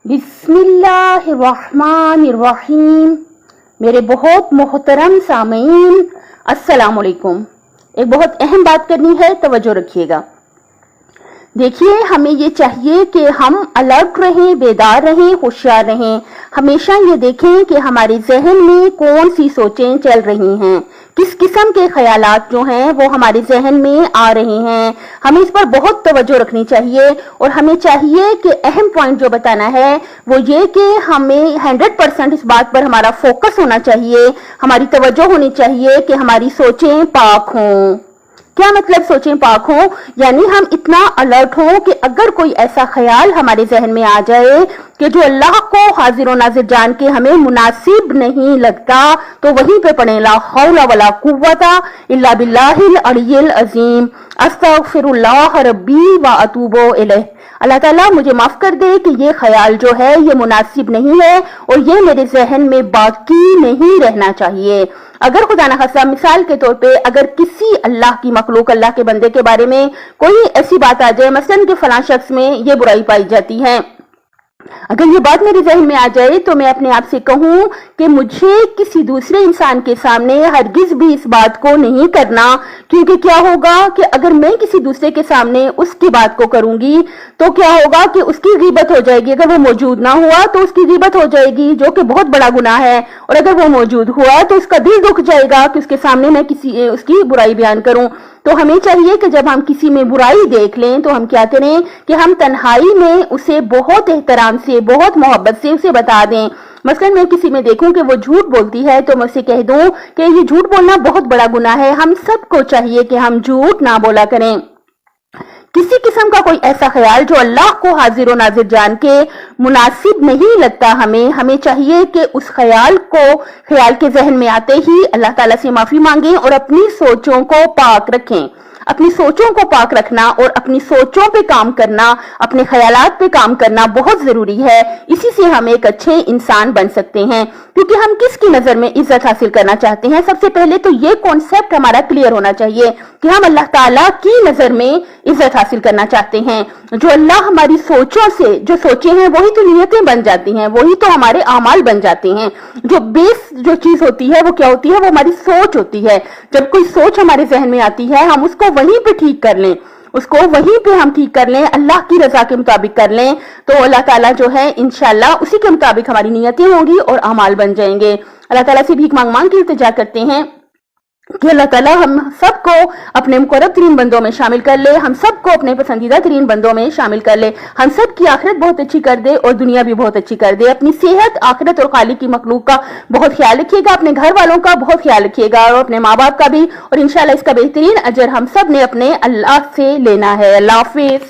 बिस्मिल्लाहिर्रहमानिर्रहीम। मेरे बहुत मोहतरम सामीन, अस्सलामुअलैकुम। एक बहुत अहम बात करनी है, तवज्जो रखिएगा। देखिए, हमें ये चाहिए कि हम अलर्ट रहें, बेदार रहें, होशियार रहें। हमेशा ये देखें कि हमारे जहन में कौन सी सोचें चल रही हैं, किस किस्म के ख्यालात जो हैं वो हमारे जहन में आ रहे हैं। हमें इस पर बहुत तवज्जो रखनी चाहिए और हमें चाहिए कि अहम पॉइंट जो बताना है वो ये कि हमें 100% इस बात पर हमारा फोकस होना चाहिए, हमारी तवज्जो होनी चाहिए कि हमारी सोचें पाक हों। क्या मतलब सोचें पाक हो? यानी हम इतना अलर्ट हो कि अगर कोई ऐसा ख्याल हमारे जहन में आ जाए कि जो अल्लाह को हाजिर नाजिर जान के हमें मुनासिब नहीं लगता, तो वहीं पे पढ़े ला हौला वला कुव्वता इल्ला बिल्लाहिल अलिय्यिल अजीम, अस्तगफिरुल्लाह रब्बी व अतूबु इलैह। अल्लाह ताला मुझे माफ कर दे कि ये ख्याल जो है ये मुनासिब नहीं है और ये मेरे जहन में बाकी नहीं रहना चाहिए। अगर खुदा न खास्ता मिसाल के तौर पे अगर किसी अल्लाह की मखलूक, अल्लाह के बंदे के बारे में कोई ऐसी बात आ जाए, मसलन कि फलां शख्स में ये बुराई पाई जाती है, अगर ये बात मेरे जहन में आ जाए तो मैं अपने आप से कहूं कि मुझे किसी दूसरे इंसान के सामने हरगिज भी इस बात को नहीं करना, क्योंकि क्या होगा कि अगर मैं किसी दूसरे के सामने उसकी बात को करूंगी तो क्या होगा कि उसकी गीबत हो जाएगी। अगर वो मौजूद ना हुआ तो उसकी गीबत हो जाएगी, जो कि बहुत बड़ा गुनाह है, और अगर वो मौजूद हुआ तो उसका दिल दुख जाएगा कि उसके सामने मैं किसी उसकी बुराई बयान करूं। तो हमें चाहिए कि जब हम किसी में बुराई देख लें तो हम क्या करें कि हम तन्हाई में उसे बहुत एहतराम से, बहुत मोहब्बत से उसे बता दें। मसलन मैं किसी में देखूं कि वो झूठ बोलती है तो मैं उसे कह दूं कि ये झूठ बोलना बहुत बड़ा गुनाह है, हम सबको चाहिए कि हम झूठ ना बोला करें। किसी किस्म का कोई ऐसा ख्याल जो अल्लाह को हाजिर नाजिर जान के मुनासिब नहीं लगता, हमें चाहिए कि उस ख्याल के जहन में आते ही अल्लाह ताला से माफी मांगें और अपनी सोचों को पाक रखें। अपनी सोचों को पाक रखना और अपनी सोचों पे काम करना, अपने ख्यालात पे काम करना बहुत जरूरी है। इसी से हम एक अच्छे इंसान बन सकते हैं, क्योंकि हम किसकी नजर में इज्जत हासिल करना चाहते हैं। सबसे पहले तो ये कॉन्सेप्ट हमारा क्लियर होना चाहिए कि हम अल्लाह ताला की नजर में इज्जत हासिल करना चाहते हैं। जो अल्लाह हमारी सोचों से जो सोचे हैं वही तो नियतें बन जाती हैं, वही तो हमारे आमाल बन जाते हैं। जो बेस जो चीज होती है वो क्या होती है? वो हमारी सोच होती है। जब कोई सोच हमारे जहन में आती है हम उसको वहीं पे ठीक कर लें, उसको वहीं पे हम ठीक कर लें, अल्लाह की रजा के मुताबिक कर लें, तो अल्लाह ताला जो है इंशाल्लाह उसी के मुताबिक हमारी नियतें होंगी और अमाल बन जाएंगे। अल्लाह ताला से भीख मांग मांग के इल्तिजा करते हैं कि अल्लाह ताला हम सबको अपने मुकर्रब तरीन बंदों में शामिल कर ले, हम सबको अपने पसंदीदा तरीन बंदों में शामिल कर ले, हम सब की आखिरत बहुत अच्छी कर दे और दुनिया भी बहुत अच्छी कर दे। अपनी सेहत, आखिरत और खालिक की मखलूक का बहुत ख्याल रखिएगा, अपने घर वालों का बहुत ख्याल रखिएगा और अपने माँ बाप का भी, और इंशाल्लाह इसका बेहतरीन अजर हम सब ने अपने अल्लाह से लेना है। अल्लाह हाफिज।